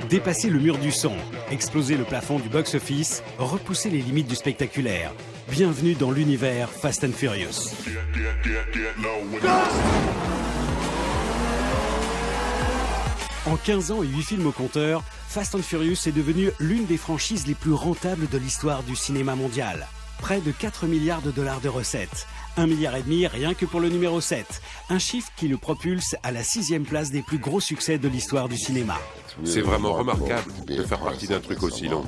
Dépasser le mur du son, exploser le plafond du box-office, repousser les limites du spectaculaire. Bienvenue dans l'univers Fast and Furious. En 15 ans et 8 films au compteur, Fast and Furious est devenu l'une des franchises les plus rentables de l'histoire du cinéma mondial. Près de 4 milliards de dollars de recettes. 1,5 milliard rien que pour le numéro 7. Un chiffre qui le propulse à la 6e place des plus gros succès de l'histoire du cinéma. C'est vraiment remarquable de faire partie d'un truc aussi long.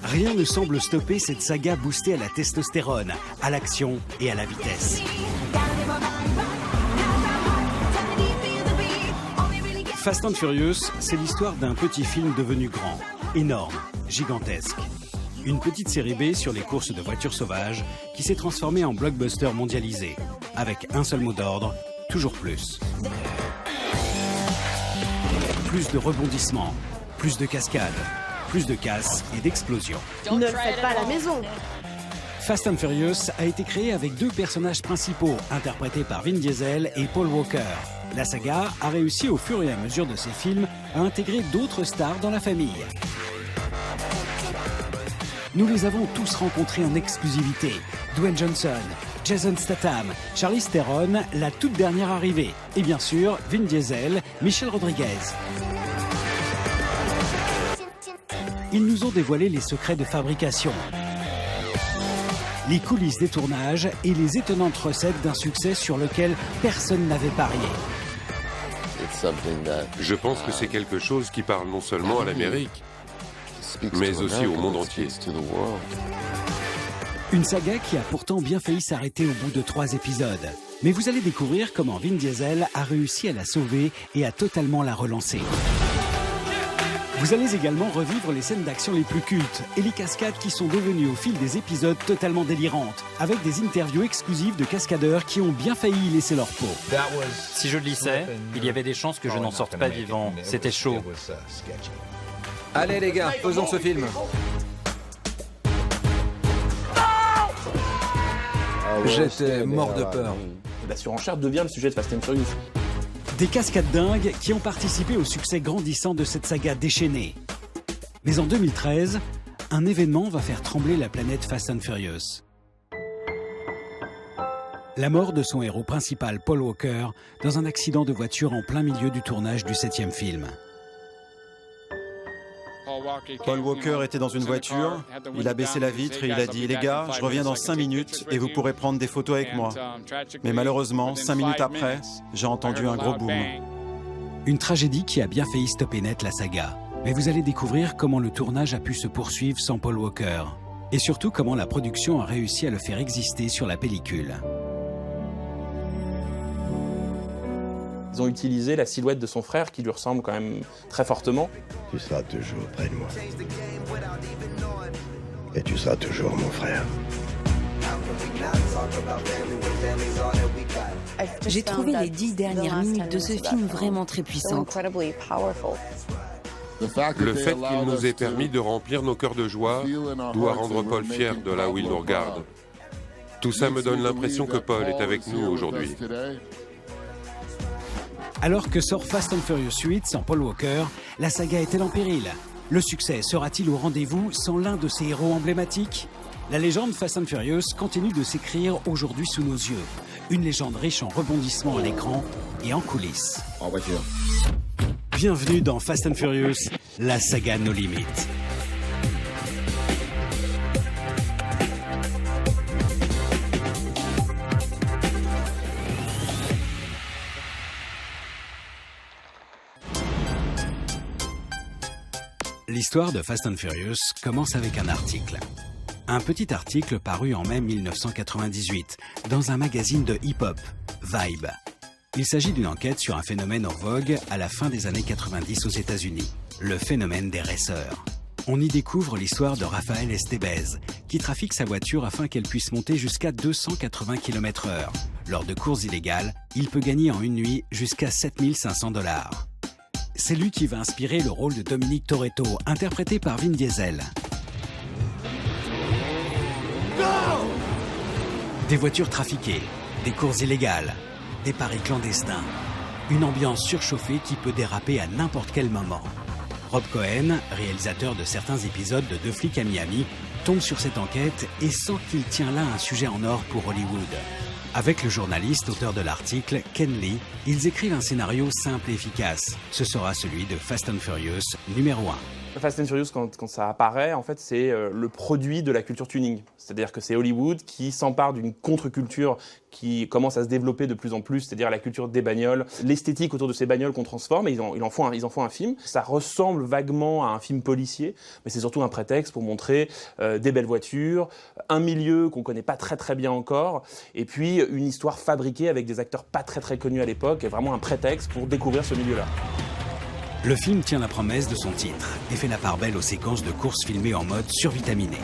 Rien ne semble stopper cette saga boostée à la testostérone, à l'action et à la vitesse. Fast and Furious, c'est l'histoire d'un petit film devenu grand, énorme, gigantesque. Une petite série B sur les courses de voitures sauvages qui s'est transformée en blockbuster mondialisé, avec un seul mot d'ordre, toujours plus. Plus de rebondissements, plus de cascades, plus de casse et d'explosions. Ne le faites pas à la maison. Fast and Furious a été créé avec 2 personnages principaux, interprétés par Vin Diesel et Paul Walker. La saga a réussi au fur et à mesure de ses films à intégrer d'autres stars dans la famille. Nous les avons tous rencontrés en exclusivité. Dwayne Johnson, Jason Statham, Charlize Theron, la toute dernière arrivée. Et bien sûr, Vin Diesel, Michelle Rodriguez. Ils nous ont dévoilé les secrets de fabrication, les coulisses des tournages et les étonnantes recettes d'un succès sur lequel personne n'avait parié. Je pense que c'est quelque chose qui parle non seulement à l'Amérique, mais aussi au monde entier. Une saga qui a pourtant bien failli s'arrêter au bout de 3 épisodes. Mais vous allez découvrir comment Vin Diesel a réussi à la sauver et à totalement la relancer. Vous allez également revivre les scènes d'action les plus cultes et les cascades qui sont devenues au fil des épisodes totalement délirantes, avec des interviews exclusives de cascadeurs qui ont bien failli y laisser leur peau. Si je glissais, il y avait des chances que je n'en sorte pas vivant. C'était chaud. Allez les gars, faisons ce film. J'étais mort de peur. La surenchère devient le sujet de Fast and Furious. Des cascades dingues qui ont participé au succès grandissant de cette saga déchaînée. Mais en 2013, un événement va faire trembler la planète Fast and Furious. La mort de son héros principal, Paul Walker, dans un accident de voiture en plein milieu du tournage du 7e film. Paul Walker était dans une voiture, il a baissé la vitre et il a dit « Les gars, je reviens dans 5 minutes et vous pourrez prendre des photos avec moi. » Mais malheureusement, 5 minutes après, j'ai entendu un gros boom. Une tragédie qui a bien failli stopper net la saga. Mais vous allez découvrir comment le tournage a pu se poursuivre sans Paul Walker. Et surtout comment la production a réussi à le faire exister sur la pellicule. Ils ont utilisé la silhouette de son frère qui lui ressemble quand même très fortement. Tu seras toujours près de moi. Et tu seras toujours mon frère. J'ai trouvé les 10 dernières minutes de ce film vraiment très puissantes. Le fait qu'il nous ait permis de remplir nos cœurs de joie doit rendre Paul fier de là où il nous regarde. Tout ça me donne l'impression que Paul est avec nous aujourd'hui. Alors que sort Fast and Furious 8 sans Paul Walker, la saga est-elle en péril? Le succès sera-t-il au rendez-vous sans l'un de ses héros emblématiques? La légende Fast and Furious continue de s'écrire aujourd'hui sous nos yeux. Une légende riche en rebondissements à l'écran et en coulisses. En voiture. Bienvenue dans Fast and Furious, la saga No Limites. L'histoire de Fast and Furious commence avec un article. Un petit article paru en mai 1998 dans un magazine de hip-hop, Vibe. Il s'agit d'une enquête sur un phénomène en vogue à la fin des années 90 aux États-Unis, le phénomène des racers. On y découvre l'histoire de Rafael Estevez, qui trafique sa voiture afin qu'elle puisse monter jusqu'à 280 km/h. Lors de courses illégales, il peut gagner en une nuit jusqu'à 7 500 $. C'est lui qui va inspirer le rôle de Dominic Toretto, interprété par Vin Diesel. Des voitures trafiquées, des courses illégales, des paris clandestins. Une ambiance surchauffée qui peut déraper à n'importe quel moment. Rob Cohen, réalisateur de certains épisodes de Deux flics à Miami, tombe sur cette enquête et sent qu'il tient là un sujet en or pour Hollywood. Avec le journaliste, auteur de l'article, Ken Lee, ils écrivent un scénario simple et efficace. Ce sera celui de Fast and Furious numéro 1. Fast and Furious, quand ça apparaît, en fait, c'est le produit de la culture tuning. C'est-à-dire que c'est Hollywood qui s'empare d'une contre-culture qui commence à se développer de plus en plus, c'est-à-dire la culture des bagnoles, l'esthétique autour de ces bagnoles qu'on transforme, et ils en font un film. Ça ressemble vaguement à un film policier, mais c'est surtout un prétexte pour montrer des belles voitures, un milieu qu'on connaît pas très bien encore, et puis une histoire fabriquée avec des acteurs pas très connus à l'époque, et vraiment un prétexte pour découvrir ce milieu-là. Le film tient la promesse de son titre et fait la part belle aux séquences de courses filmées en mode survitaminé.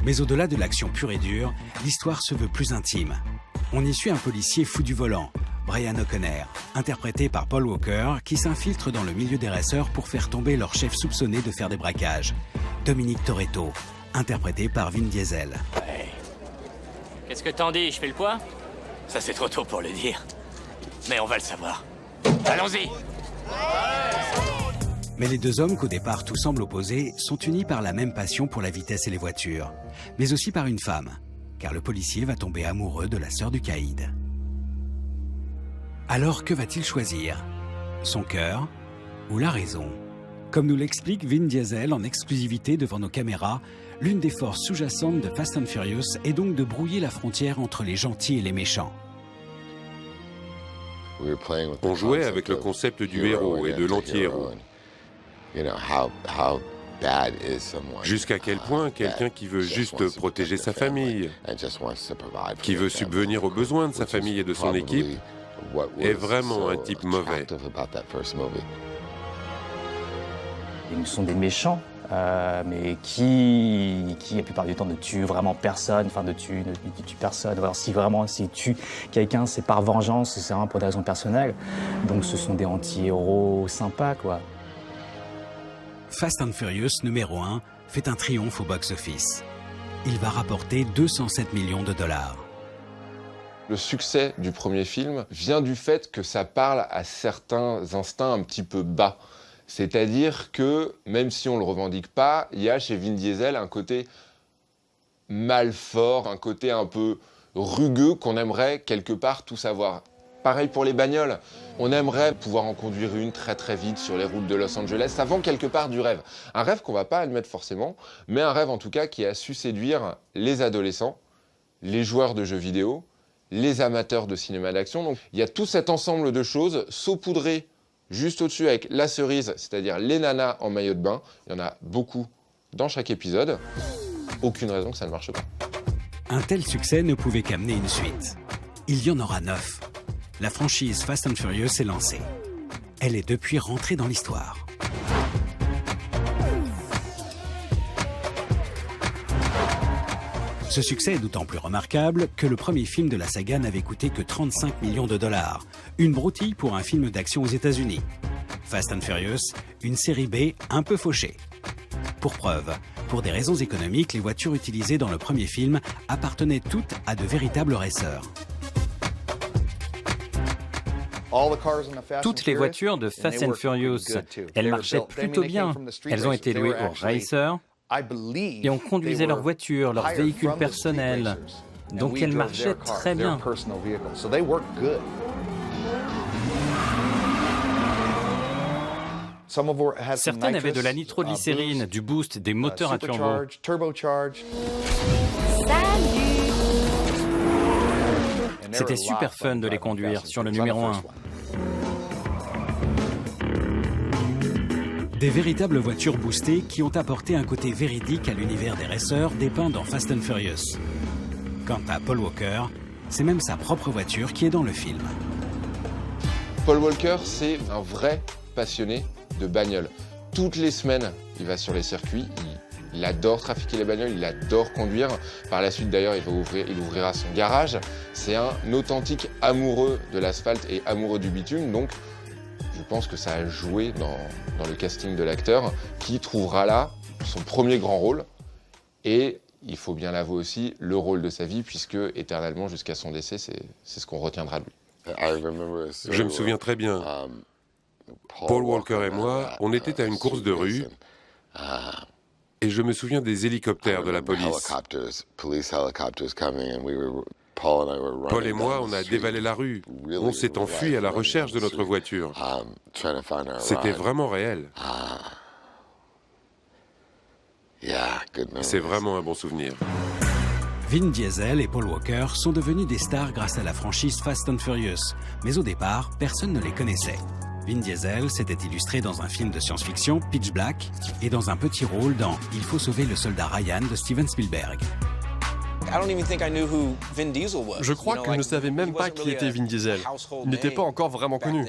Mais au-delà de l'action pure et dure, l'histoire se veut plus intime. On y suit un policier fou du volant, Brian O'Connor, interprété par Paul Walker, qui s'infiltre dans le milieu des raceurs pour faire tomber leur chef soupçonné de faire des braquages, Dominic Toretto, interprété par Vin Diesel. Ouais. Qu'est-ce que t'en dis? Je fais le poids? Ça, c'est trop tôt pour le dire. Mais on va le savoir. Allons-y! Mais les deux hommes qu'au départ tout semble opposer sont unis par la même passion pour la vitesse et les voitures, mais aussi par une femme, car le policier va tomber amoureux de la sœur du caïd. Alors que va-t-il choisir? Son cœur ou la raison? Comme nous l'explique Vin Diesel en exclusivité devant nos caméras, l'une des forces sous-jacentes de Fast and Furious est donc de brouiller la frontière entre les gentils et les méchants. On jouait avec le concept du héros et de l'anti-héros. Jusqu'à quel point quelqu'un qui veut juste protéger sa famille, qui veut subvenir aux besoins de sa famille et de son équipe, est vraiment un type mauvais. Ils sont des méchants, mais qui la plupart du temps ne tuent vraiment personne, ne tue personne. Alors, si ils tuent quelqu'un, c'est par vengeance, c'est vraiment pour des raisons personnelles. Donc ce sont des anti-héros sympas, quoi. Fast and Furious numéro 1 fait un triomphe au box-office. Il va rapporter 207 millions de dollars. Le succès du premier film vient du fait que ça parle à certains instincts un petit peu bas. C'est-à-dire que, même si on ne le revendique pas, il y a chez Vin Diesel un côté mal fort, un côté un peu rugueux qu'on aimerait quelque part tout savoir. Pareil pour les bagnoles, on aimerait pouvoir en conduire une très vite sur les routes de Los Angeles. Ça vend quelque part du rêve. Un rêve qu'on ne va pas admettre forcément, mais un rêve en tout cas qui a su séduire les adolescents, les joueurs de jeux vidéo, les amateurs de cinéma d'action. Donc il y a tout cet ensemble de choses saupoudrées juste au-dessus avec la cerise, c'est-à-dire les nanas en maillot de bain. Il y en a beaucoup dans chaque épisode. Aucune raison que ça ne marche pas. Un tel succès ne pouvait qu'amener une suite. Il y en aura 9. La franchise Fast and Furious est lancée. Elle est depuis rentrée dans l'histoire. Ce succès est d'autant plus remarquable que le premier film de la saga n'avait coûté que 35 millions de dollars. Une broutille pour un film d'action aux États-Unis. Fast and Furious, une série B un peu fauchée. Pour preuve, pour des raisons économiques, les voitures utilisées dans le premier film appartenaient toutes à de véritables racers. Toutes les voitures de Fast and Furious, elles marchaient plutôt bien. Elles ont été louées aux racers et on conduisait leurs voitures, leurs véhicules personnels. Donc elles marchaient très bien. Certaines avaient de la nitroglycérine, du boost, des moteurs à turbo. C'était super fun de les conduire sur le numéro 1. Des véritables voitures boostées qui ont apporté un côté véridique à l'univers des racers dépeint dans Fast and Furious. Quant à Paul Walker, c'est même sa propre voiture qui est dans le film. Paul Walker, c'est un vrai passionné de bagnole. Toutes les semaines, il va sur les circuits, il adore trafiquer les bagnoles, il adore conduire. Par la suite, d'ailleurs, il ouvrira son garage. C'est un authentique amoureux de l'asphalte et amoureux du bitume. Donc, Je pense que ça a joué dans le casting de l'acteur, qui trouvera là son premier grand rôle et, il faut bien l'avouer aussi, le rôle de sa vie, puisque éternellement jusqu'à son décès, c'est ce qu'on retiendra de lui. Je me souviens très bien. Paul Walker et moi, on était à une course de rue et je me souviens des hélicoptères de la police. Paul et moi, on a dévalé la rue. On s'est enfui à la recherche de notre voiture. C'était vraiment réel. C'est vraiment un bon souvenir. Vin Diesel et Paul Walker sont devenus des stars grâce à la franchise Fast and Furious. Mais au départ, personne ne les connaissait. Vin Diesel s'était illustré dans un film de science-fiction, Pitch Black, et dans un petit rôle dans Il faut sauver le soldat Ryan de Steven Spielberg. Je crois que je ne savais même pas qui était Vin Diesel. Il n'était pas encore vraiment connu.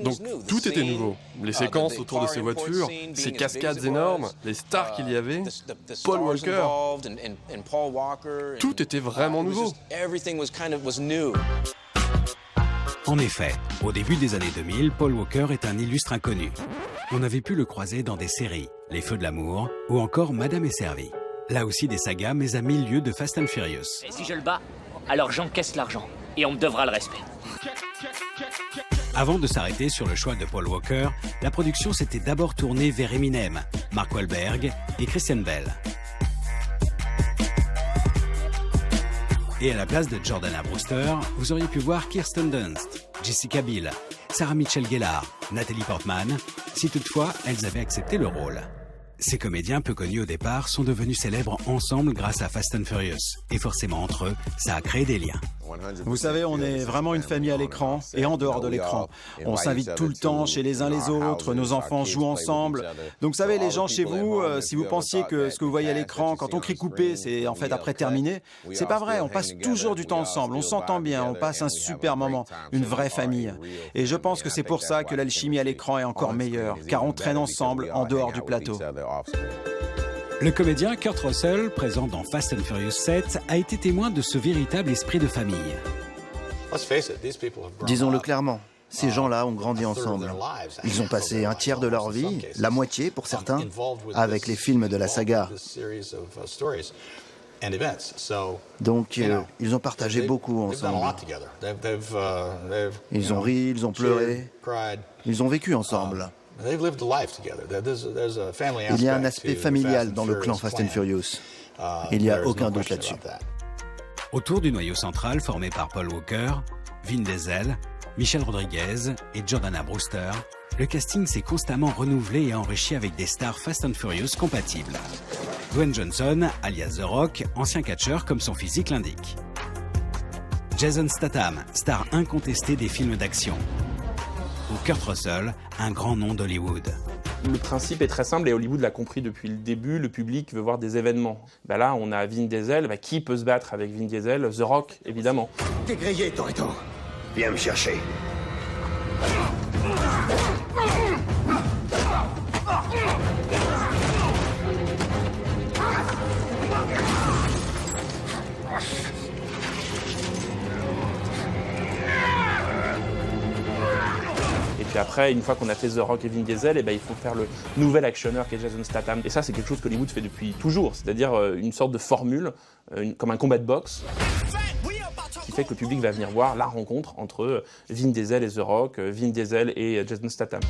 Donc tout était nouveau. Les séquences autour de ces voitures, ces cascades énormes, les stars qu'il y avait, Paul Walker, tout était vraiment nouveau. En effet, au début des années 2000, Paul Walker est un illustre inconnu. On avait pu le croiser dans des séries, Les Feux de l'amour ou encore Madame est servie. Là aussi des sagas, mais à 1000 lieues de Fast and Furious. Et si je le bats, alors j'encaisse l'argent. Et on me devra le respect. Avant de s'arrêter sur le choix de Paul Walker, la production s'était d'abord tournée vers Eminem, Mark Wahlberg et Christian Bale. Et à la place de Jordana Brewster, vous auriez pu voir Kirsten Dunst, Jessica Biel, Sarah Michelle Gellar, Natalie Portman, si toutefois elles avaient accepté le rôle. Ces comédiens peu connus au départ sont devenus célèbres ensemble grâce à Fast and Furious. Et forcément entre eux, ça a créé des liens. Vous savez, on est vraiment une famille à l'écran et en dehors de l'écran. On s'invite tout le temps chez les uns les autres, nos enfants jouent ensemble. Donc vous savez, les gens chez vous, si vous pensiez que ce que vous voyez à l'écran, quand on crie couper, c'est en fait après terminé, c'est pas vrai, on passe toujours du temps ensemble, on s'entend bien, on passe un super moment, une vraie famille. Et je pense que c'est pour ça que l'alchimie à l'écran est encore meilleure, car on traîne ensemble en dehors du plateau. Le comédien Kurt Russell, présent dans Fast and Furious 7, a été témoin de ce véritable esprit de famille. Disons-le clairement, ces gens-là ont grandi ensemble. Ils ont passé un tiers de leur vie, la moitié pour certains, avec les films de la saga. Donc, ils ont partagé beaucoup ensemble. Ils ont ri, ils ont pleuré, ils ont vécu ensemble. Il y a un aspect familial dans le clan Fast and Furious. Il n'y a aucun doute là-dessus. Autour du noyau central formé par Paul Walker, Vin Diesel, Michelle Rodriguez et Jordana Brewster, le casting s'est constamment renouvelé et enrichi avec des stars Fast and Furious compatibles. Dwayne Johnson, alias The Rock, ancien catcheur comme son physique l'indique. Jason Statham, star incontestée des films d'action. Ou Kurt Russell, un grand nom d'Hollywood. Le principe est très simple et Hollywood l'a compris depuis le début, le public veut voir des événements. Là, on a Vin Diesel, qui peut se battre avec Vin Diesel? The Rock, évidemment. T'es grillé, Toretto. Viens me chercher. Et puis après, une fois qu'on a fait The Rock et Vin Diesel, il faut faire le nouvel actionneur qui est Jason Statham. Et ça, c'est quelque chose qu'Hollywood fait depuis toujours, c'est-à-dire une sorte de formule, comme un combat de boxe, qui fait que le public va venir voir la rencontre entre Vin Diesel et The Rock, Vin Diesel et Jason Statham.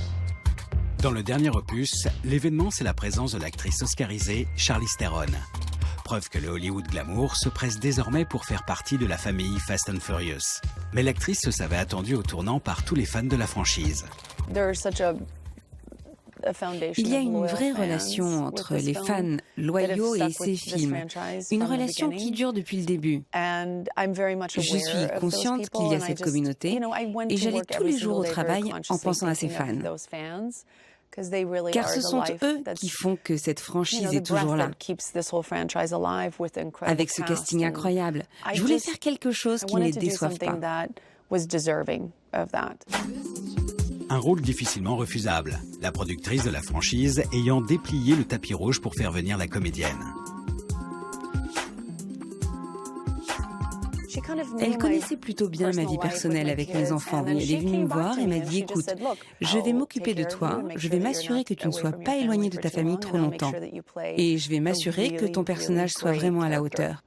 Dans le dernier opus, l'événement, c'est la présence de l'actrice oscarisée Charlize Theron. Preuve que le Hollywood glamour se presse désormais pour faire partie de la famille Fast and Furious. Mais l'actrice se savait attendue au tournant par tous les fans de la franchise. Il y a une vraie relation entre les fans loyaux et ces films, une relation qui dure depuis le début. Je suis consciente qu'il y a cette communauté et j'allais tous les jours au travail en pensant à ces fans. Car ce sont eux qui font que cette franchise est toujours là. Avec ce casting incroyable, je voulais faire quelque chose qui ne les déçoive pas. Un rôle difficilement refusable, la productrice de la franchise ayant déplié le tapis rouge pour faire venir la comédienne. Elle connaissait plutôt bien ma vie personnelle avec mes enfants. Elle est venue me voir et m'a dit, écoute, je vais m'occuper de toi, je vais m'assurer que tu ne sois pas éloigné de ta famille trop longtemps. Et je vais m'assurer que ton personnage soit vraiment à la hauteur.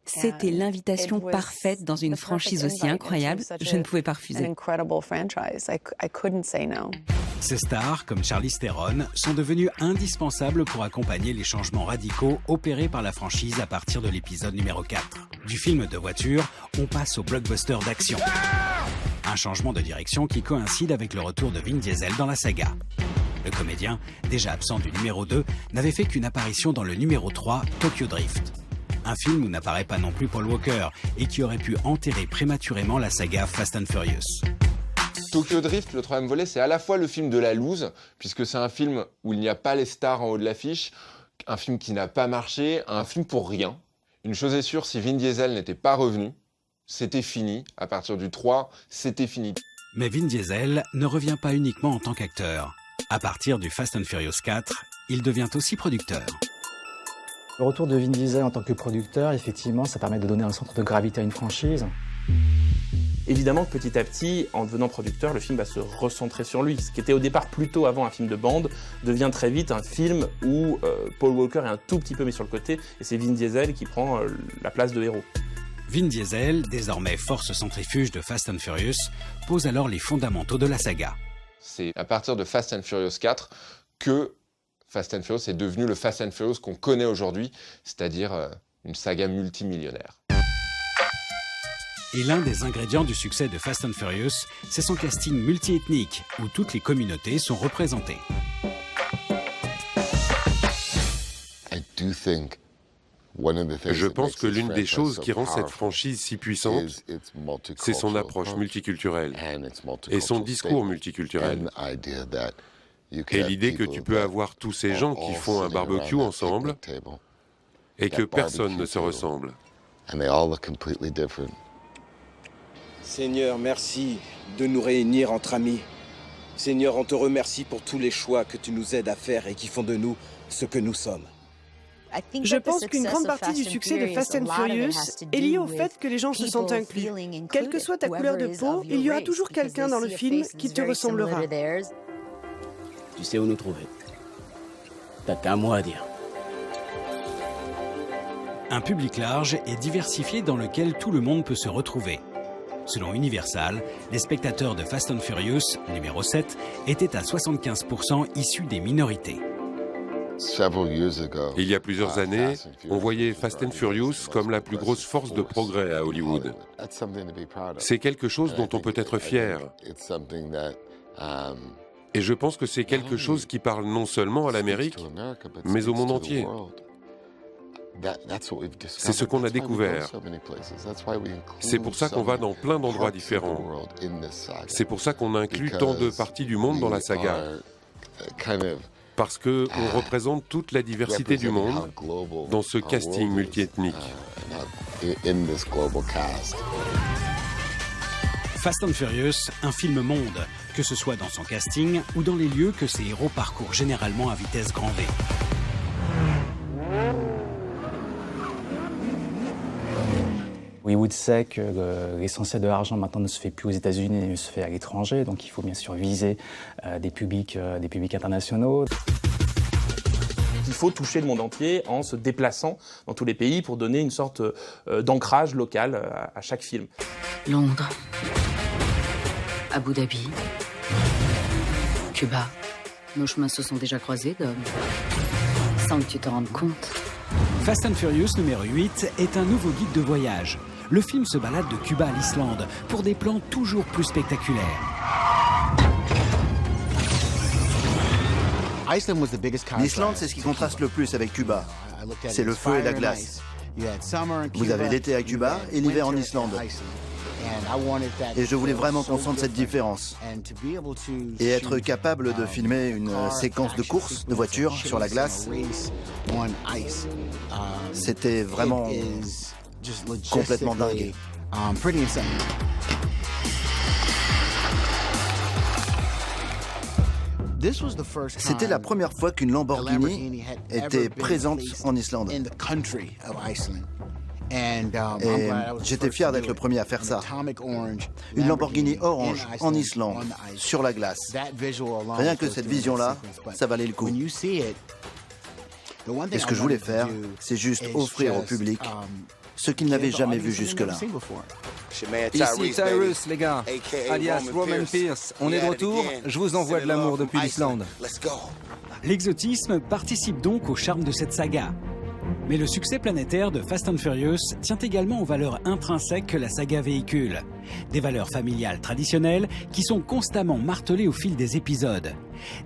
C'était l'invitation parfaite dans une franchise aussi incroyable, je ne pouvais pas refuser. Ces stars, comme Charlize Theron, sont devenues indispensables pour accompagner les changements radicaux opérés par la franchise à partir de l'épisode numéro 4. Du film de voiture, on passe au blockbuster d'action. Un changement de direction qui coïncide avec le retour de Vin Diesel dans la saga. Le comédien, déjà absent du numéro 2, n'avait fait qu'une apparition dans le numéro 3, Tokyo Drift. Un film où n'apparaît pas non plus Paul Walker et qui aurait pu enterrer prématurément la saga Fast and Furious. Tokyo Drift, le troisième volet, c'est à la fois le film de la loose, puisque c'est un film où il n'y a pas les stars en haut de l'affiche, un film qui n'a pas marché, un film pour rien. Une chose est sûre, si Vin Diesel n'était pas revenu, c'était fini. À partir du 3, c'était fini. Mais Vin Diesel ne revient pas uniquement en tant qu'acteur. À partir du Fast and Furious 4, il devient aussi producteur. Le retour de Vin Diesel en tant que producteur, effectivement, ça permet de donner un centre de gravité à une franchise. Évidemment que petit à petit, en devenant producteur, le film va se recentrer sur lui. Ce qui était au départ plutôt avant un film de bande, devient très vite un film où Paul Walker est un tout petit peu mis sur le côté, et c'est Vin Diesel qui prend la place de héros. Vin Diesel, désormais force centrifuge de Fast and Furious, pose alors les fondamentaux de la saga. C'est à partir de Fast and Furious 4 que Fast and Furious est devenu le Fast and Furious qu'on connaît aujourd'hui, c'est-à-dire une saga multimillionnaire. Et l'un des ingrédients du succès de Fast and Furious, c'est son casting multiethnique, où toutes les communautés sont représentées. Je pense que l'une des choses qui rend cette franchise si puissante, c'est son approche multiculturelle et son discours multiculturel. Et l'idée que tu peux avoir tous ces gens qui font un barbecue ensemble et que personne ne se ressemble. Seigneur, merci de nous réunir entre amis. Seigneur, on te remercie pour tous les choix que tu nous aides à faire et qui font de nous ce que nous sommes. Je pense qu'une grande partie du succès de Fast and Furious est liée au fait que les gens se sentent inclus. Quelle que soit ta couleur de peau, il y aura toujours quelqu'un dans le film qui te ressemblera. Tu sais où nous trouver. T'as qu'un mot à dire. Un public large et diversifié dans lequel tout le monde peut se retrouver. Selon Universal, les spectateurs de Fast and Furious, numéro 7, étaient à 75% issus des minorités. Il y a plusieurs années, on voyait Fast and Furious comme la plus grosse force de progrès à Hollywood. C'est quelque chose dont on peut être fier. Et je pense que c'est quelque chose qui parle non seulement à l'Amérique, mais au monde entier. C'est ce qu'on a découvert. C'est pour ça qu'on va dans plein d'endroits différents. C'est pour ça qu'on inclut tant de parties du monde dans la saga. Parce qu'on représente toute la diversité du monde dans ce casting multiethnique. Fast and Furious, un film monde, que ce soit dans son casting ou dans les lieux que ses héros parcourent généralement à vitesse grand V. Hollywood sait que l'essentiel de l'argent maintenant ne se fait plus aux États-Unis, mais se fait à l'étranger, donc il faut bien sûr viser des publics internationaux. Il faut toucher le monde entier en se déplaçant dans tous les pays pour donner une sorte d'ancrage local à chaque film. Londres, Abu Dhabi, Cuba. Nos chemins se sont déjà croisés, Dom. Sans que tu te rendes compte. Fast and Furious numéro 8 est un nouveau guide de voyage. Le film se balade de Cuba à l'Islande pour des plans toujours plus spectaculaires. L'Islande, c'est ce qui contraste le plus avec Cuba. C'est le feu et la glace. Vous avez l'été à Cuba et l'hiver en Islande. Et je voulais vraiment qu'on sente cette différence. Et être capable de filmer une séquence de course de voiture sur la glace, c'était vraiment complètement dingue. C'était la première fois qu'une Lamborghini était présente en Islande. Et j'étais fier d'être le premier à faire ça. Une Lamborghini orange en Islande, sur la glace. Rien que cette vision-là, ça valait le coup. Et ce que je voulais faire, c'est juste offrir au public ce qu'il n'avait jamais vu jusque-là. Ici Tyrus, les gars, alias Roman Pierce. On est de retour, je vous envoie de l'amour depuis l'Islande. L'exotisme participe donc au charme de cette saga. Mais le succès planétaire de Fast and Furious tient également aux valeurs intrinsèques que la saga véhicule. Des valeurs familiales traditionnelles qui sont constamment martelées au fil des épisodes.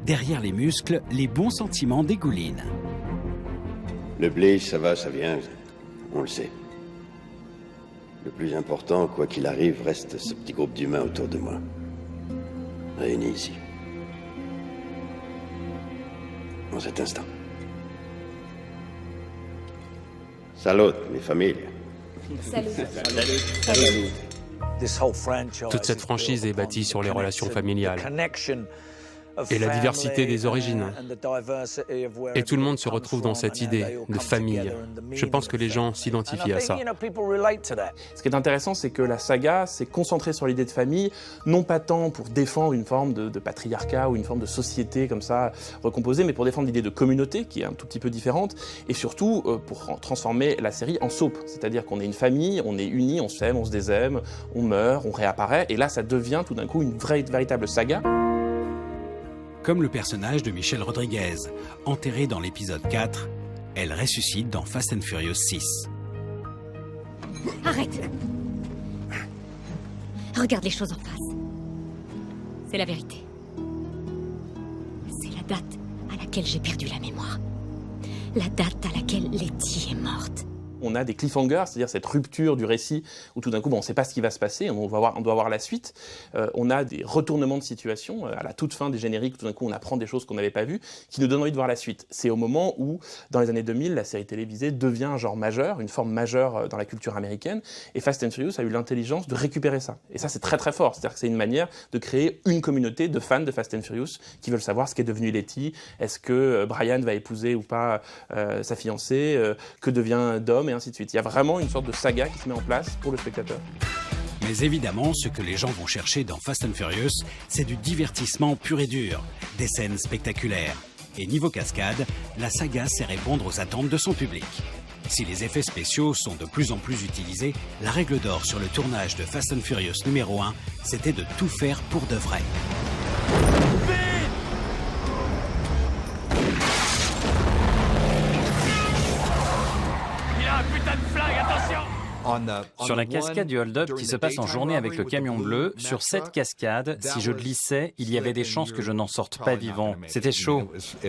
Derrière les muscles, les bons sentiments dégoulinent. Le blé, ça va, ça vient, on le sait. Le plus important, quoi qu'il arrive, reste ce petit groupe d'humains autour de moi. Réunis ici. En cet instant. Salut, mes familles. Salut. Toute cette franchise est bâtie sur les relations familiales et la diversité des origines. Et tout le monde se retrouve dans cette idée de famille. Je pense que les gens s'identifient à ça. Ce qui est intéressant, c'est que la saga s'est concentrée sur l'idée de famille, non pas tant pour défendre une forme de patriarcat ou une forme de société comme ça recomposée, mais pour défendre l'idée de communauté qui est un tout petit peu différente, et surtout pour transformer la série en soap. C'est-à-dire qu'on est une famille, on est unis, on s'aime, on se désaime, on meurt, on réapparaît, et là ça devient tout d'un coup une véritable saga. Comme le personnage de Michelle Rodriguez, enterrée dans l'épisode 4, elle ressuscite dans Fast and Furious 6. Arrête! Regarde les choses en face. C'est la vérité. C'est la date à laquelle j'ai perdu la mémoire. La date à laquelle Letty est morte. On a des cliffhangers, c'est-à-dire cette rupture du récit où tout d'un coup on ne sait pas ce qui va se passer, on doit voir la suite. On a des retournements de situation à la toute fin des génériques, tout d'un coup on apprend des choses qu'on n'avait pas vues, qui nous donnent envie de voir la suite. C'est au moment où, dans les années 2000, la série télévisée devient un genre majeur, une forme majeure dans la culture américaine, et Fast and Furious a eu l'intelligence de récupérer ça. Et ça c'est très très fort, c'est-à-dire que c'est une manière de créer une communauté de fans de Fast and Furious qui veulent savoir ce qu'est devenu Letty, est-ce que Brian va épouser ou pas sa fiancée, que devient Dom, et ainsi de suite. Il y a vraiment une sorte de saga qui se met en place pour le spectateur. Mais évidemment, ce que les gens vont chercher dans Fast and Furious, c'est du divertissement pur et dur, des scènes spectaculaires. Et niveau cascade, la saga sait répondre aux attentes de son public. Si les effets spéciaux sont de plus en plus utilisés, la règle d'or sur le tournage de Fast and Furious numéro 1, c'était de tout faire pour de vrai. Sur la cascade du hold-up qui se passe en journée avec le camion bleu, sur cette cascade, si je glissais, il y avait des chances que je n'en sorte pas vivant. C'était chaud. Dégage, je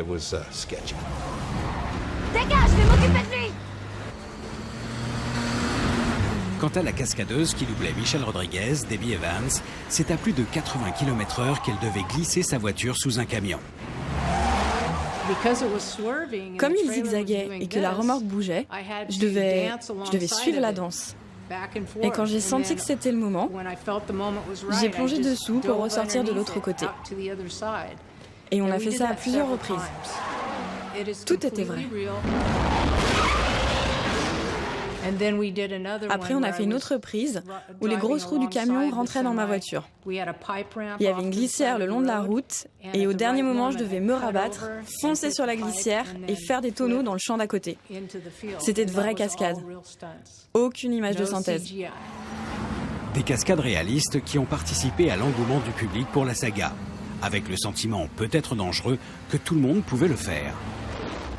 vais m'occuper de lui! Quant à la cascadeuse qui doublait Michelle Rodriguez, Debbie Evans, c'est à plus de 80 km/h qu'elle devait glisser sa voiture sous un camion. Comme il zigzaguait et que la remorque bougeait, je devais suivre la danse. Et quand j'ai senti que c'était le moment, j'ai plongé dessous pour ressortir de l'autre côté. Et on a fait ça à plusieurs reprises. Tout était vrai. Après, on a fait une autre prise où les grosses roues du camion rentraient dans ma voiture. Il y avait une glissière le long de la route et au dernier moment, je devais me rabattre, foncer sur la glissière et faire des tonneaux dans le champ d'à côté. C'était de vraies cascades. Aucune image de synthèse. Des cascades réalistes qui ont participé à l'engouement du public pour la saga, avec le sentiment peut-être dangereux que tout le monde pouvait le faire.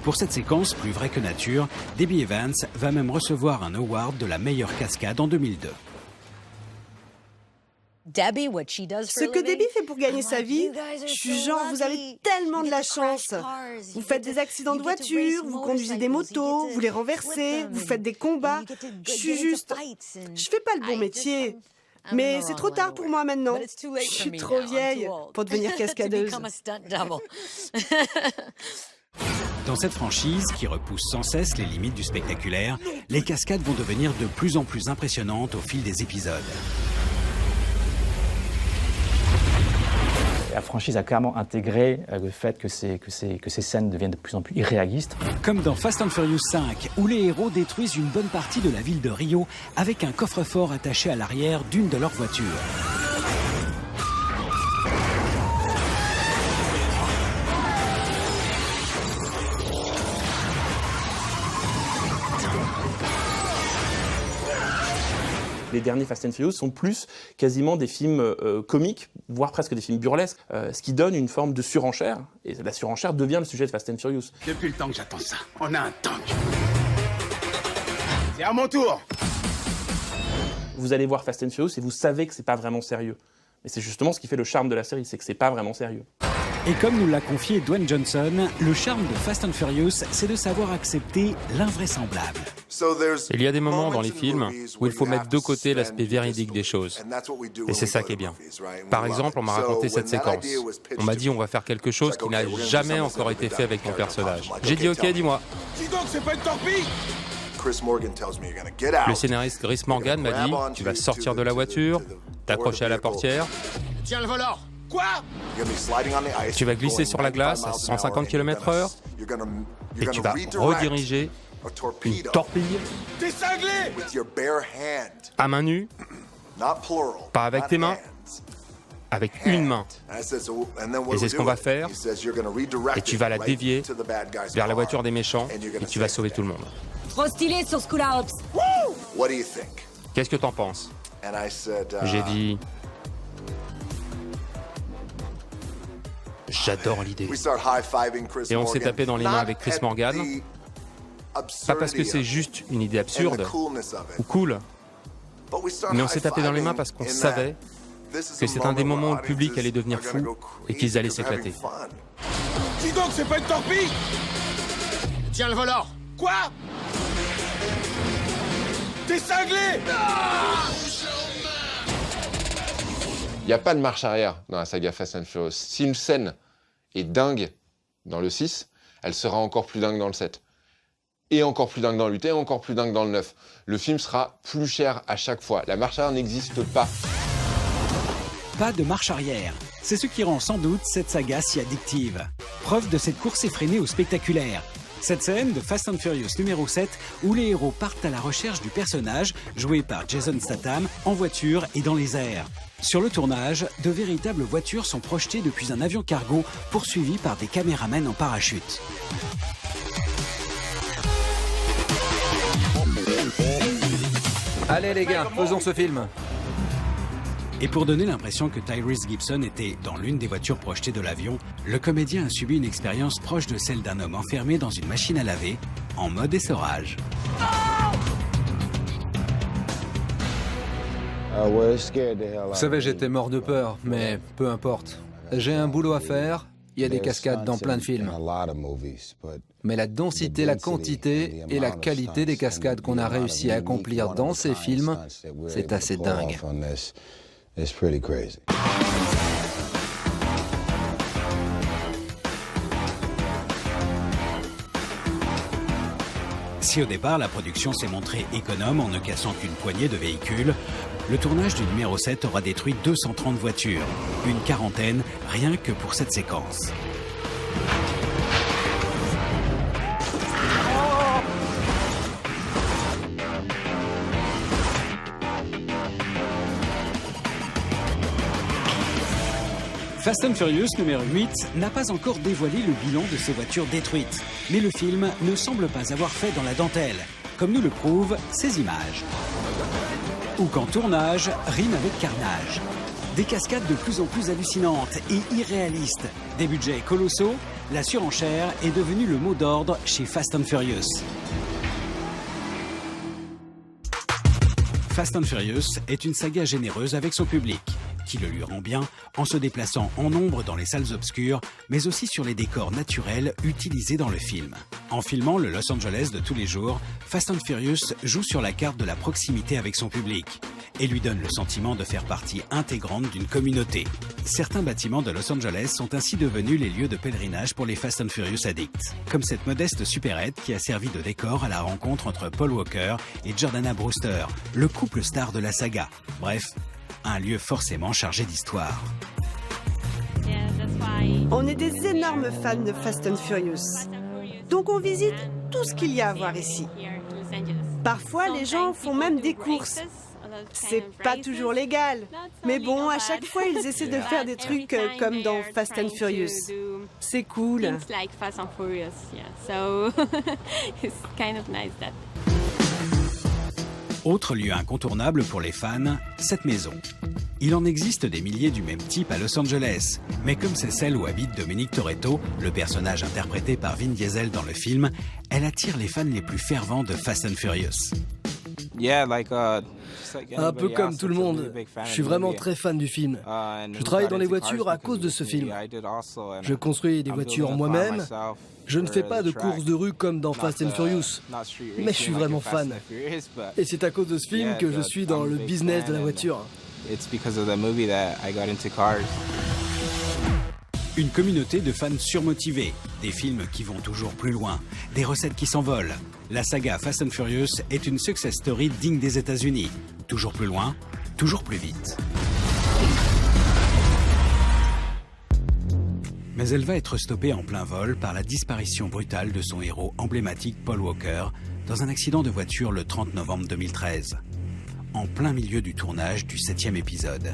Pour cette séquence plus vraie que nature, Debbie Evans va même recevoir un award de la meilleure cascade en 2002. Ce que Debbie fait pour gagner sa vie, je suis genre, vous avez tellement de la chance. Vous faites des accidents de voiture, vous conduisez des motos, vous les renversez, vous faites des combats. Je suis juste... Je fais pas le bon métier. Mais c'est trop tard pour moi maintenant. Je suis trop vieille pour devenir cascadeuse. Dans cette franchise, qui repousse sans cesse les limites du spectaculaire, les cascades vont devenir de plus en plus impressionnantes au fil des épisodes. La franchise a clairement intégré le fait que ces scènes deviennent de plus en plus irréalistes. Comme dans Fast and Furious 5, où les héros détruisent une bonne partie de la ville de Rio avec un coffre-fort attaché à l'arrière d'une de leurs voitures. Les derniers Fast and Furious sont plus quasiment des films comiques, voire presque des films burlesques, ce qui donne une forme de surenchère. Et la surenchère devient le sujet de Fast and Furious. Depuis le temps que j'attends ça, on a un tank. C'est à mon tour. Vous allez voir Fast and Furious et vous savez que c'est pas vraiment sérieux. Mais c'est justement ce qui fait le charme de la série, c'est que c'est pas vraiment sérieux. Et comme nous l'a confié Dwayne Johnson, le charme de Fast and Furious, c'est de savoir accepter l'invraisemblable. Il y a des moments dans les films où il faut mettre de côté l'aspect véridique des choses. Et c'est ça qui est bien. Par exemple, on m'a raconté cette séquence. On m'a dit on va faire quelque chose qui n'a jamais encore été fait avec mon personnage. J'ai dit ok, dis-moi. Dis donc, c'est pas une torpille. Le scénariste Chris Morgan m'a dit tu vas sortir de la voiture, t'accrocher à la portière. Tiens le volant. Quoi? Tu vas glisser sur la glace à 150 km/h et tu vas rediriger une torpille à main nue, pas avec tes mains, avec une main. Et c'est ce qu'on va faire, et tu vas la dévier vers la voiture des méchants et tu vas sauver tout le monde. Trop stylé sur ce coup-là, Hobbs. Qu'est-ce que t'en penses? J'ai dit... J'adore l'idée. Et on s'est tapé dans les mains avec Chris Morgan. Pas parce que c'est juste une idée absurde ou cool, mais on s'est tapé dans les mains parce qu'on savait que c'est un des moments où le public allait devenir fou et qu'ils allaient s'éclater. Dis donc, c'est pas une torpille. Tiens le volant. Quoi? T'es cinglé. Il n'y a pas de marche arrière dans la saga Fast and Furious. Si une scène est dingue dans le 6, elle sera encore plus dingue dans le 7. Et encore plus dingue dans le 8, et encore plus dingue dans le 9. Le film sera plus cher à chaque fois. La marche arrière n'existe pas. Pas de marche arrière. C'est ce qui rend sans doute cette saga si addictive. Preuve de cette course effrénée au spectaculaire. Cette scène de Fast and Furious numéro 7 où les héros partent à la recherche du personnage joué par Jason Statham en voiture et dans les airs. Sur le tournage, de véritables voitures sont projetées depuis un avion cargo poursuivi par des caméramens en parachute. Allez les gars, faisons ce film. Et pour donner l'impression que Tyrese Gibson était dans l'une des voitures projetées de l'avion, le comédien a subi une expérience proche de celle d'un homme enfermé dans une machine à laver, en mode essorage. Vous savez, j'étais mort de peur, mais peu importe. J'ai un boulot à faire, il y a des cascades dans plein de films. Mais la densité, la quantité et la qualité des cascades qu'on a réussi à accomplir dans ces films, c'est assez dingue. It's pretty crazy. Si au départ la production s'est montrée économe en ne cassant qu'une poignée de véhicules, le tournage du numéro 7 aura détruit 230 voitures, une quarantaine rien que pour cette séquence. Fast and Furious numéro 8 n'a pas encore dévoilé le bilan de ces voitures détruites. Mais le film ne semble pas avoir fait dans la dentelle, comme nous le prouvent ces images. Ou qu'en tournage rime avec carnage. Des cascades de plus en plus hallucinantes et irréalistes. Des budgets colossaux, la surenchère est devenue le mot d'ordre chez Fast and Furious. Fast and Furious est une saga généreuse avec son public, qui le lui rend bien en se déplaçant en nombre dans les salles obscures, mais aussi sur les décors naturels utilisés dans le film. En filmant le Los Angeles de tous les jours, Fast and Furious joue sur la carte de la proximité avec son public et lui donne le sentiment de faire partie intégrante d'une communauté. Certains bâtiments de Los Angeles sont ainsi devenus les lieux de pèlerinage pour les Fast and Furious addicts, comme cette modeste supérette qui a servi de décor à la rencontre entre Paul Walker et Jordana Brewster, le couple star de la saga. Bref, un lieu forcément chargé d'histoire. Yeah. On est des énormes fans de Fast and Furious. Donc on visite tout ce qu'il y a à voir ici. Parfois, les gens font même des courses. C'est pas toujours légal. Mais bon, à chaque fois, ils essaient de faire des trucs comme dans Fast and Furious. C'est cool. Autre lieu incontournable pour les fans, cette maison. Il en existe des milliers du même type à Los Angeles, mais comme c'est celle où habite Dominic Toretto, le personnage interprété par Vin Diesel dans le film, elle attire les fans les plus fervents de Fast and Furious. Un peu comme tout le monde, je suis vraiment très fan du film. Je travaille dans les voitures à cause de ce film. Je construis des voitures moi-même. Je ne fais pas de courses de rue comme dans Fast and Furious, mais je suis vraiment fan. Et c'est à cause de ce film que je suis dans le business de la voiture. Une communauté de fans surmotivés, des films qui vont toujours plus loin, des recettes qui s'envolent. La saga Fast and Furious est une success story digne des États-Unis. Toujours plus loin, toujours plus vite. Mais elle va être stoppée en plein vol par la disparition brutale de son héros emblématique Paul Walker dans un accident de voiture le 30 novembre 2013, en plein milieu du tournage du 7e épisode.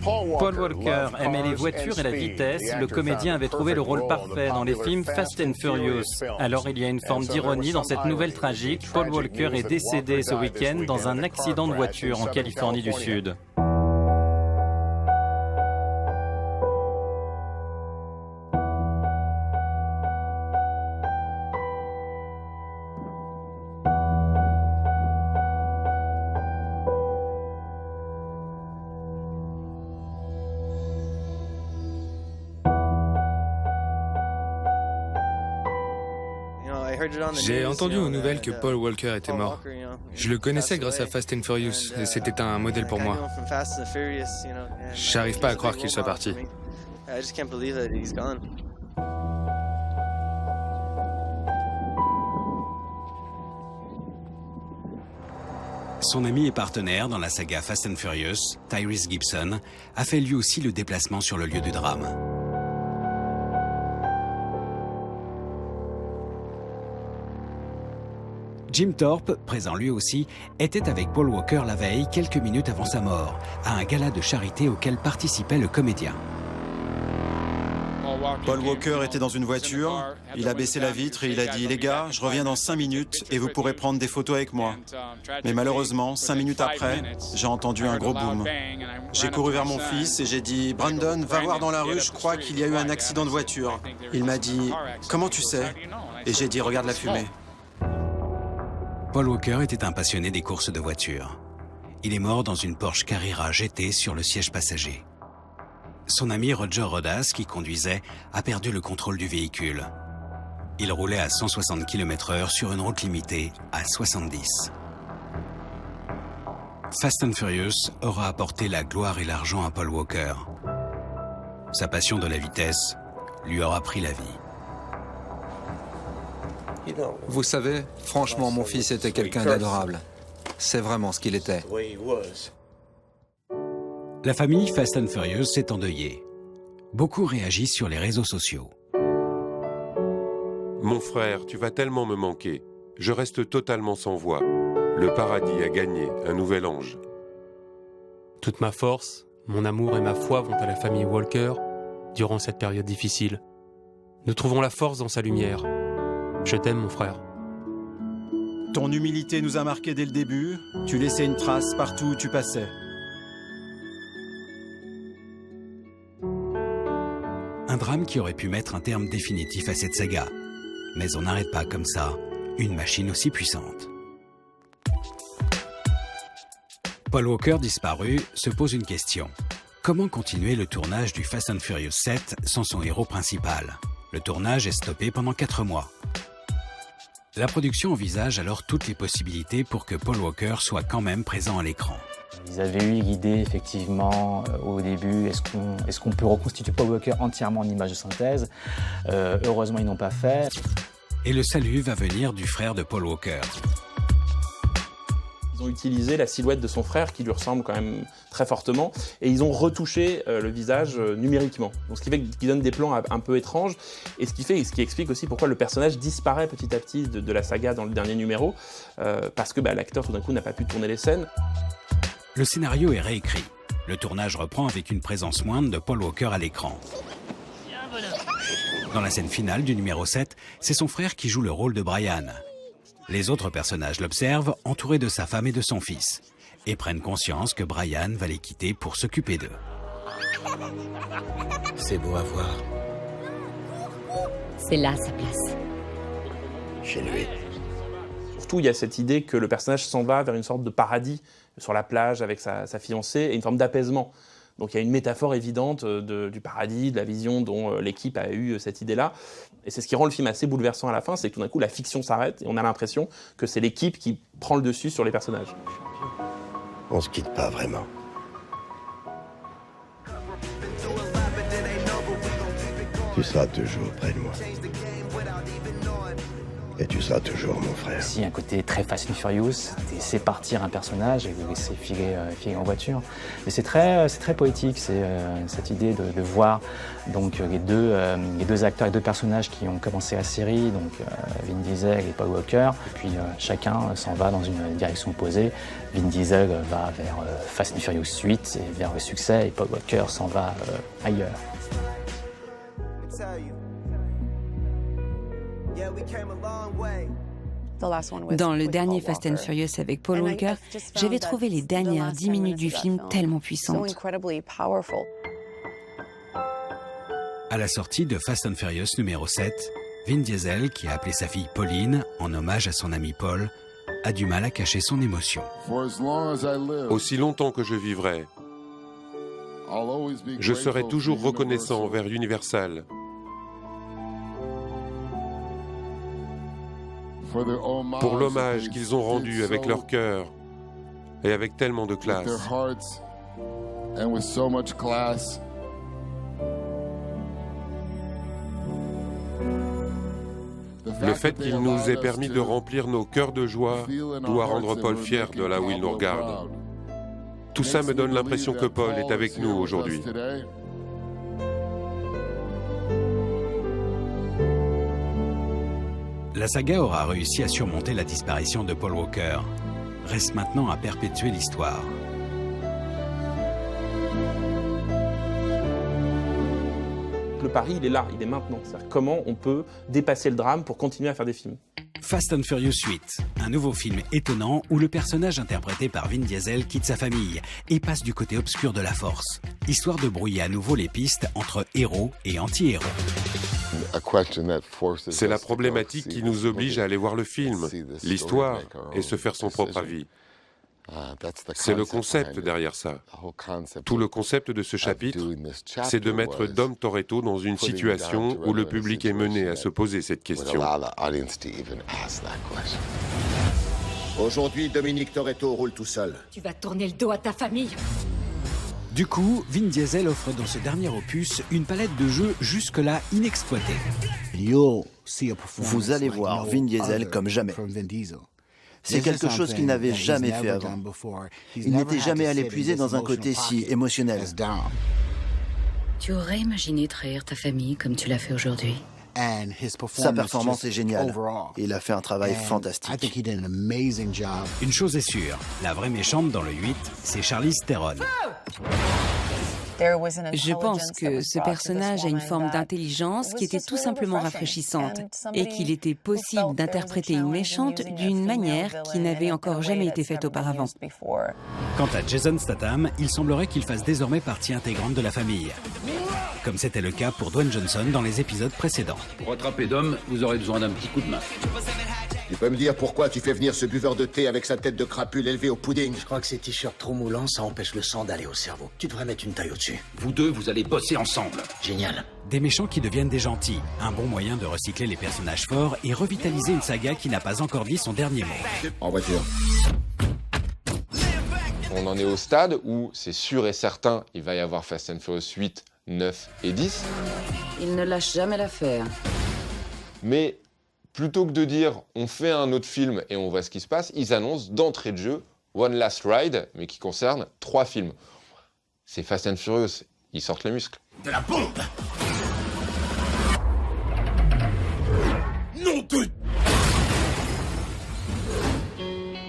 Paul Walker aimait les voitures et la vitesse. Le comédien avait trouvé le rôle parfait dans les films Fast and Furious. Alors il y a une forme d'ironie dans cette nouvelle tragique. Paul Walker est décédé ce week-end dans un accident de voiture en Californie du Sud. J'ai entendu aux nouvelles que Paul Walker était mort. Je le connaissais grâce à Fast and Furious et c'était un modèle pour moi. J'arrive pas à croire qu'il soit parti. Son ami et partenaire dans la saga Fast and Furious, Tyrese Gibson, a fait lui aussi le déplacement sur le lieu du drame. Jim Thorpe, présent lui aussi, était avec Paul Walker la veille, quelques minutes avant sa mort, à un gala de charité auquel participait le comédien. Paul Walker était dans une voiture, il a baissé la vitre et il a dit « Les gars, je reviens dans 5 minutes et vous pourrez prendre des photos avec moi ». Mais malheureusement, 5 minutes après, j'ai entendu un gros boom. J'ai couru vers mon fils et j'ai dit « Brandon, va voir dans la rue, je crois qu'il y a eu un accident de voiture ». Il m'a dit « Comment tu sais ?» Et j'ai dit « Regarde la fumée ». Paul Walker était un passionné des courses de voitures. Il est mort dans une Porsche Carrera GT sur le siège passager. Son ami Roger Rodas, qui conduisait, a perdu le contrôle du véhicule. Il roulait à 160 km/h sur une route limitée à 70. Fast and Furious aura apporté la gloire et l'argent à Paul Walker. Sa passion de la vitesse lui aura pris la vie. Vous savez, franchement, mon fils était quelqu'un d'adorable. C'est vraiment ce qu'il était. La famille Fast and Furious s'est endeuillée. Beaucoup réagissent sur les réseaux sociaux. Mon frère, tu vas tellement me manquer. Je reste totalement sans voix. Le paradis a gagné, un nouvel ange. Toute ma force, mon amour et ma foi vont à la famille Walker durant cette période difficile. Nous trouvons la force dans sa lumière. Je t'aime, mon frère. Ton humilité nous a marqués dès le début. Tu laissais une trace partout où tu passais. Un drame qui aurait pu mettre un terme définitif à cette saga. Mais on n'arrête pas comme ça une machine aussi puissante. Paul Walker disparu se pose une question. Comment continuer le tournage du Fast and Furious 7 sans son héros principal? Le tournage est stoppé pendant 4 mois. La production envisage alors toutes les possibilités pour que Paul Walker soit quand même présent à l'écran. Ils avaient eu l'idée, effectivement, au début, est-ce qu'on peut reconstituer Paul Walker entièrement en image de synthèse? Heureusement, ils n'ont pas fait. Et le salut va venir du frère de Paul Walker. Ils ont utilisé la silhouette de son frère qui lui ressemble quand même très fortement et ils ont retouché le visage numériquement. Donc, ce qui fait qu'ils donnent des plans un peu étranges et ce qui explique aussi pourquoi le personnage disparaît petit à petit de la saga dans le dernier numéro parce que l'acteur tout d'un coup n'a pas pu tourner les scènes. Le scénario est réécrit. Le tournage reprend avec une présence moindre de Paul Walker à l'écran. Dans la scène finale du numéro 7, c'est son frère qui joue le rôle de Brian. Les autres personnages l'observent, entouré de sa femme et de son fils, et prennent conscience que Brian va les quitter pour s'occuper d'eux. C'est beau à voir. C'est là sa place. Chez lui. Surtout, il y a cette idée que le personnage s'en va vers une sorte de paradis sur la plage avec sa fiancée et une forme d'apaisement. Donc il y a une métaphore évidente du paradis, de la vision dont l'équipe a eu cette idée-là. Et c'est ce qui rend le film assez bouleversant à la fin, c'est que tout d'un coup la fiction s'arrête et on a l'impression que c'est l'équipe qui prend le dessus sur les personnages. On se quitte pas vraiment. Tu seras toujours près de moi. Et tu seras toujours mon frère. Aussi un côté très Fast and Furious, laisser partir un personnage et le laisser filer en voiture. Et c'est très poétique, c'est cette idée de voir donc les deux acteurs et deux personnages qui ont commencé la série, donc Vin Diesel et Paul Walker. Et puis chacun s'en va dans une direction opposée. Vin Diesel va vers Fast and Furious 8 et vers le succès, et Paul Walker s'en va ailleurs. Dans le dernier Fast and Furious avec Paul Walker, j'avais trouvé les dernières 10 minutes du film tellement puissantes. À la sortie de Fast and Furious numéro 7, Vin Diesel, qui a appelé sa fille Pauline en hommage à son ami Paul, a du mal à cacher son émotion. Aussi longtemps que je vivrai, je serai toujours reconnaissant envers Universal pour l'hommage qu'ils ont rendu avec leur cœur et avec tellement de classe. Le fait qu'il nous ait permis de remplir nos cœurs de joie doit rendre Paul fier de là où il nous regarde. Tout ça me donne l'impression que Paul est avec nous aujourd'hui. La saga aura réussi à surmonter la disparition de Paul Walker. Reste maintenant à perpétuer l'histoire. Le pari, il est là, il est maintenant. C'est-à-dire comment on peut dépasser le drame pour continuer à faire des films. Fast and Furious 8, un nouveau film étonnant où le personnage interprété par Vin Diesel quitte sa famille et passe du côté obscur de la force, histoire de brouiller à nouveau les pistes entre héros et anti-héros. C'est la problématique qui nous oblige à aller voir le film, l'histoire, et se faire son propre avis. C'est le concept derrière ça. Tout le concept de ce chapitre, c'est de mettre Dom Toretto dans une situation où le public est mené à se poser cette question. Aujourd'hui, Dominique Toretto roule tout seul. Tu vas tourner le dos à ta famille. Du coup, Vin Diesel offre dans ce dernier opus une palette de jeux jusque-là inexploitée. Vous allez voir Vin Diesel comme jamais. C'est quelque chose qu'il n'avait jamais fait avant. Il n'était jamais allé puiser dans un côté si émotionnel. Tu aurais imaginé trahir ta famille comme tu l'as fait aujourd'hui? Sa performance est géniale. Il a fait un travail fantastique. Une chose est sûre, la vraie méchante dans le 8, c'est Charlize Theron. Je pense que ce personnage a une forme d'intelligence qui était tout simplement rafraîchissante et qu'il était possible d'interpréter une méchante d'une manière qui n'avait encore jamais été faite auparavant. Quant à Jason Statham, il semblerait qu'il fasse désormais partie intégrante de la famille. Comme c'était le cas pour Dwayne Johnson dans les épisodes précédents. Pour rattraper Dom, vous aurez besoin d'un petit coup de main. Tu peux me dire pourquoi tu fais venir ce buveur de thé avec sa tête de crapule élevée au pudding? Je crois que ces t-shirts trop moulants, ça empêche le sang d'aller au cerveau. Tu devrais mettre une taille au-dessus. Vous deux, vous allez bosser ensemble. Génial. Des méchants qui deviennent des gentils. Un bon moyen de recycler les personnages forts et revitaliser une saga qui n'a pas encore dit son dernier mot. En voiture. On en est au stade où c'est sûr et certain, il va y avoir Fast and Furious 8, 9 et 10. Il ne lâche jamais l'affaire. Mais plutôt que de dire on fait un autre film et on voit ce qui se passe, ils annoncent d'entrée de jeu One Last Ride, mais qui concerne 3 films. C'est Fast and Furious, ils sortent les muscles. De la bombe! Non de...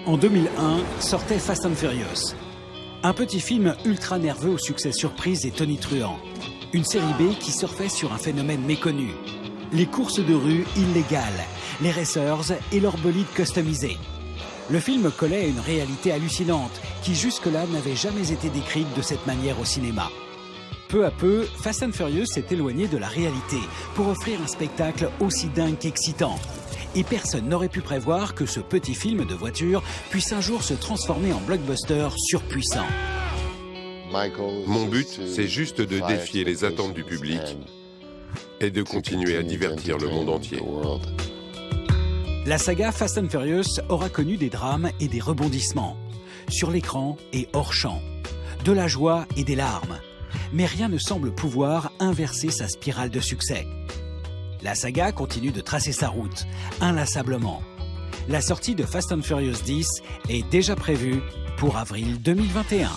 En 2001, sortait Fast and Furious. Un petit film ultra nerveux au succès surprise et tonitruant. Une série B qui surfait sur un phénomène méconnu. Les courses de rue illégales, les racers et leurs bolides customisés. Le film collait à une réalité hallucinante qui jusque-là n'avait jamais été décrite de cette manière au cinéma. Peu à peu, Fast and Furious s'est éloigné de la réalité pour offrir un spectacle aussi dingue qu'excitant. Et personne n'aurait pu prévoir que ce petit film de voiture puisse un jour se transformer en blockbuster surpuissant. Mon but, c'est juste de défier les attentes du public et de continuer à divertir le monde entier. La saga Fast and Furious aura connu des drames et des rebondissements, sur l'écran et hors champ, de la joie et des larmes. Mais rien ne semble pouvoir inverser sa spirale de succès. La saga continue de tracer sa route, inlassablement. La sortie de Fast and Furious 10 est déjà prévue pour avril 2021.